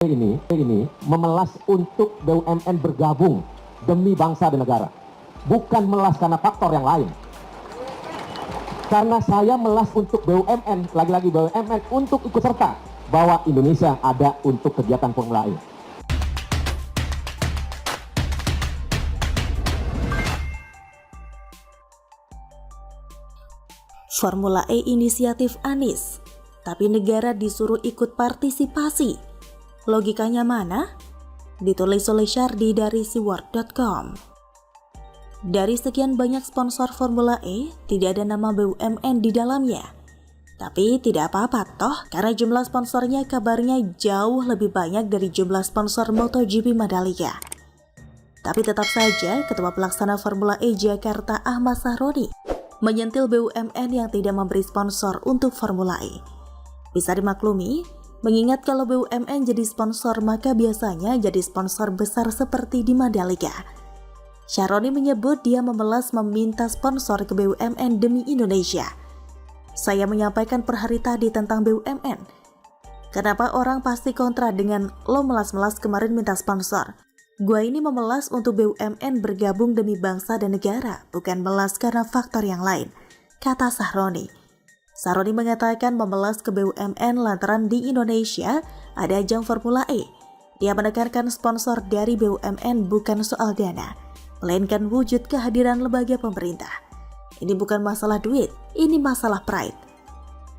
ini memelas untuk BUMN bergabung demi bangsa dan negara, bukan melas karena faktor yang lain. Karena saya melas untuk BUMN, lagi-lagi BUMN untuk ikut serta bahwa Indonesia ada untuk kegiatan Formula E. Formula E inisiatif Anies, tapi negara disuruh ikut partisipasi. Logikanya mana? Ditulis oleh Syardi dari siward.com. Dari sekian banyak sponsor Formula E, tidak ada nama BUMN di dalamnya. Tapi tidak apa-apa toh, karena jumlah sponsornya kabarnya jauh lebih banyak dari jumlah sponsor MotoGP Mandalika. Tapi tetap saja, Ketua Pelaksana Formula E Jakarta Ahmad Sahroni menyentil BUMN yang tidak memberi sponsor untuk Formula E. Bisa dimaklumi, mengingat kalau BUMN jadi sponsor maka biasanya jadi sponsor besar seperti di Mandalika. Sahroni menyebut dia memelas meminta sponsor ke BUMN demi Indonesia. Saya menyampaikan per hari tadi tentang BUMN. Kenapa orang pasti kontra dengan lo melas-melas kemarin minta sponsor? Gua ini memelas untuk BUMN bergabung demi bangsa dan negara, bukan melas karena faktor yang lain, kata Sahroni. Sahroni mengatakan memelas ke BUMN lantaran di Indonesia ada ajang Formula E. Dia menekankan sponsor dari BUMN bukan soal dana, melainkan wujud kehadiran lembaga pemerintah. Ini bukan masalah duit, ini masalah pride.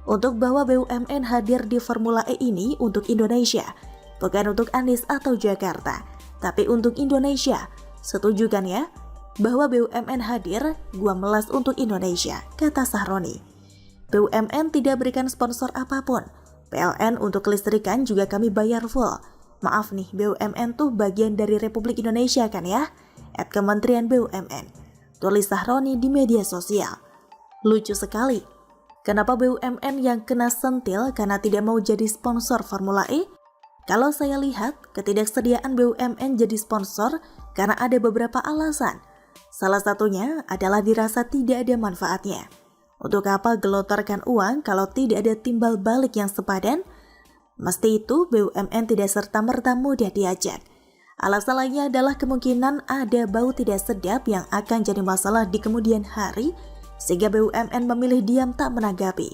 Untuk bahwa BUMN hadir di Formula E ini untuk Indonesia, bukan untuk Anies atau Jakarta, tapi untuk Indonesia. Setuju kan ya? Bahwa BUMN hadir, gua melas untuk Indonesia, kata Sahroni. BUMN tidak berikan sponsor apapun. PLN untuk kelistrikan juga kami bayar full. Maaf nih, BUMN tuh bagian dari Republik Indonesia kan ya? @Kementerian BUMN. Tulis Sahroni di media sosial. Lucu sekali. Kenapa BUMN yang kena sentil karena tidak mau jadi sponsor Formula E? Kalau saya lihat, ketidaksediaan BUMN jadi sponsor karena ada beberapa alasan. Salah satunya adalah dirasa tidak ada manfaatnya. Untuk apa gelontorkan uang kalau tidak ada timbal balik yang sepadan? Mesti itu BUMN tidak serta-merta mudah diajak. Alasan lainnya adalah kemungkinan ada bau tidak sedap yang akan jadi masalah di kemudian hari, sehingga BUMN memilih diam tak menanggapi.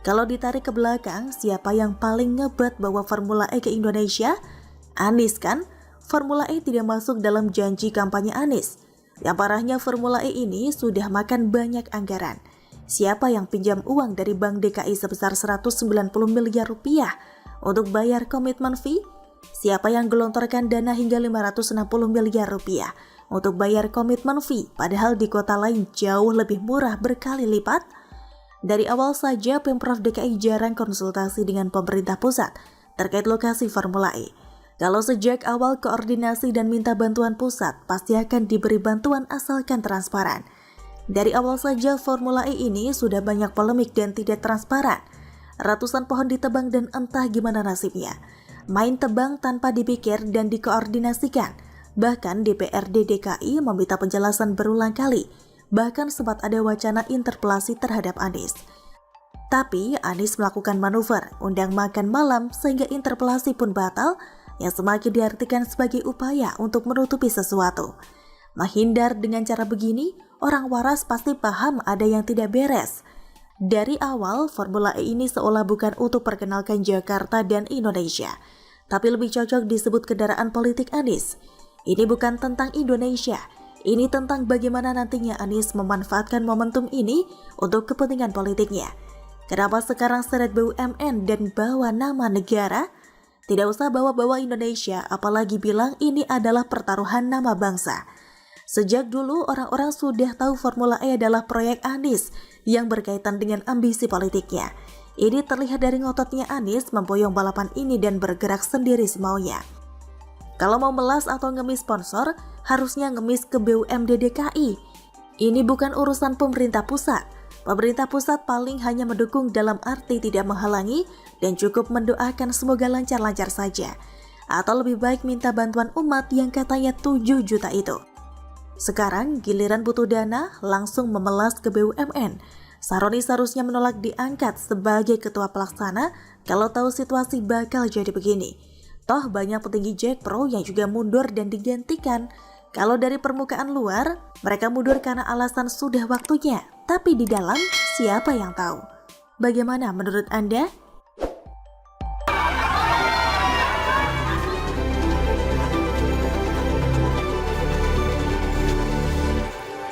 Kalau ditarik ke belakang, siapa yang paling ngebet bawa Formula E ke Indonesia? Anies kan? Formula E tidak masuk dalam janji kampanye Anies. Yang parahnya Formula E ini sudah makan banyak anggaran. Siapa yang pinjam uang dari Bank DKI sebesar 190 miliar rupiah untuk bayar komitmen fee? Siapa yang gelontorkan dana hingga 560 miliar rupiah untuk bayar komitmen fee, padahal di kota lain jauh lebih murah berkali lipat? Dari awal saja Pemprov DKI jarang konsultasi dengan pemerintah pusat terkait lokasi Formula E. Kalau sejak awal koordinasi dan minta bantuan pusat, pasti akan diberi bantuan asalkan transparan. Dari awal saja Formula E ini sudah banyak polemik dan tidak transparan. Ratusan pohon ditebang dan entah gimana nasibnya. Main tebang tanpa dipikir dan dikoordinasikan. Bahkan DPRD DKI meminta penjelasan berulang kali. Bahkan sempat ada wacana interpelasi terhadap Anies. Tapi Anies melakukan manuver, undang makan malam sehingga interpelasi pun batal, yang semakin diartikan sebagai upaya untuk menutupi sesuatu. Menghindar dengan cara begini, orang waras pasti paham ada yang tidak beres. Dari awal, Formula E ini seolah bukan untuk perkenalkan Jakarta dan Indonesia, tapi lebih cocok disebut kendaraan politik Anies. Ini bukan tentang Indonesia, ini tentang bagaimana nantinya Anies memanfaatkan momentum ini untuk kepentingan politiknya. Kenapa sekarang seret BUMN dan bawa nama negara? Tidak usah bawa-bawa Indonesia, apalagi bilang ini adalah pertaruhan nama bangsa. Sejak dulu orang-orang sudah tahu Formula E adalah proyek Anies yang berkaitan dengan ambisi politiknya. Ini terlihat dari ngototnya Anies memboyong balapan ini dan bergerak sendiri semaunya. Kalau mau melas atau ngemis sponsor, harusnya ngemis ke BUMD DKI. Ini bukan urusan pemerintah pusat. Pemerintah pusat paling hanya mendukung dalam arti tidak menghalangi dan cukup mendoakan semoga lancar-lancar saja. Atau lebih baik minta bantuan umat yang katanya 7 juta itu. Sekarang giliran butuh dana langsung memelas ke BUMN. Sahroni seharusnya menolak diangkat sebagai ketua pelaksana kalau tahu situasi bakal jadi begini. Toh banyak petinggi Jack Pro yang juga mundur dan digantikan. Kalau dari permukaan luar, mereka mundur karena alasan sudah waktunya. Tapi di dalam, siapa yang tahu? Bagaimana menurut Anda?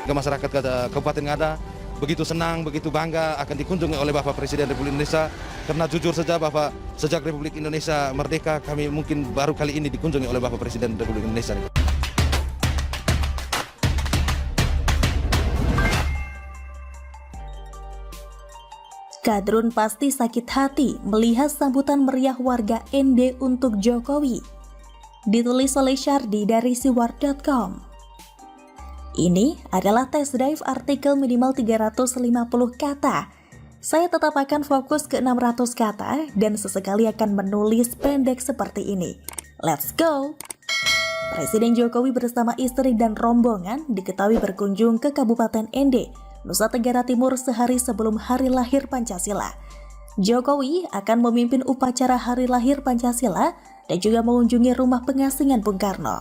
Ke masyarakat Kabupaten Ngada begitu senang, begitu bangga akan dikunjungi oleh Bapak Presiden Republik Indonesia. Karena jujur saja Bapak, sejak Republik Indonesia merdeka, kami mungkin baru kali ini dikunjungi oleh Bapak Presiden Republik Indonesia. Kadrun pasti sakit hati melihat sambutan meriah warga ND untuk Jokowi. Ditulis oleh Syardi dari siwar.com. Ini adalah test drive artikel minimal 350 kata. Saya tetap akan fokus ke 600 kata dan sesekali akan menulis pendek seperti ini. Let's go! Presiden Jokowi bersama istri dan rombongan diketahui berkunjung ke Kabupaten ND, Nusa Tenggara Timur sehari sebelum hari lahir Pancasila. Jokowi akan memimpin upacara hari lahir Pancasila dan juga mengunjungi rumah pengasingan Bung Karno.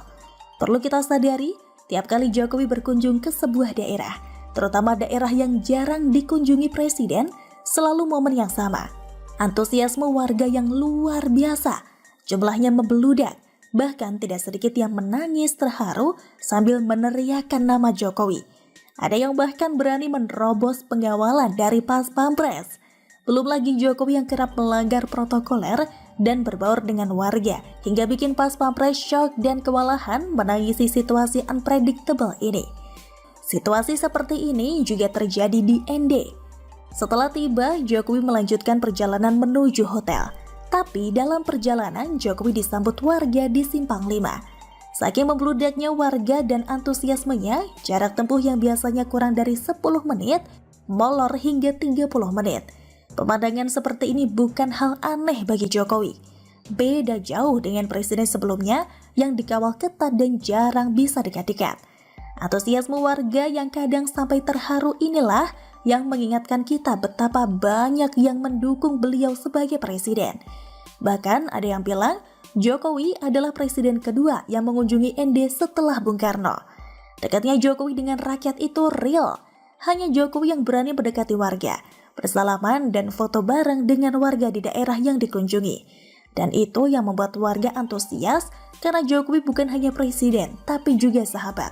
Perlu kita sadari, tiap kali Jokowi berkunjung ke sebuah daerah, terutama daerah yang jarang dikunjungi presiden, selalu momen yang sama. Antusiasme warga yang luar biasa, jumlahnya membeludak, bahkan tidak sedikit yang menangis terharu sambil meneriakkan nama Jokowi. Ada yang bahkan berani menerobos pengawalan dari Pas Pampres. Belum lagi Jokowi yang kerap melanggar protokoler dan berbaur dengan warga, hingga bikin Pas Pampres shock dan kewalahan menangisi situasi unpredictable ini. Situasi seperti ini juga terjadi di ND. Setelah tiba, Jokowi melanjutkan perjalanan menuju hotel. Tapi dalam perjalanan, Jokowi disambut warga di Simpang 5. Saking membludaknya warga dan antusiasmenya, jarak tempuh yang biasanya kurang dari 10 menit, molor hingga 30 menit. Pemandangan seperti ini bukan hal aneh bagi Jokowi. Beda jauh dengan presiden sebelumnya yang dikawal ketat dan jarang bisa dekat-dekat. Antusiasme warga yang kadang sampai terharu inilah yang mengingatkan kita betapa banyak yang mendukung beliau sebagai presiden. Bahkan ada yang bilang Jokowi adalah presiden kedua yang mengunjungi ND setelah Bung Karno. Dekatnya Jokowi dengan rakyat itu real. Hanya Jokowi yang berani mendekati warga, bersalaman dan foto bareng dengan warga di daerah yang dikunjungi. Dan itu yang membuat warga antusias karena Jokowi bukan hanya presiden, tapi juga sahabat.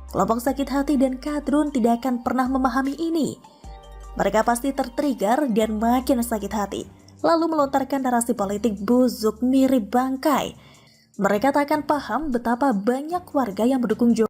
Kelompok sakit hati dan kadrun tidak akan pernah memahami ini. Mereka pasti tertrigger dan makin sakit hati, lalu melontarkan narasi politik busuk mirip bangkai. Mereka tak akan paham betapa banyak warga yang mendukung Jokowi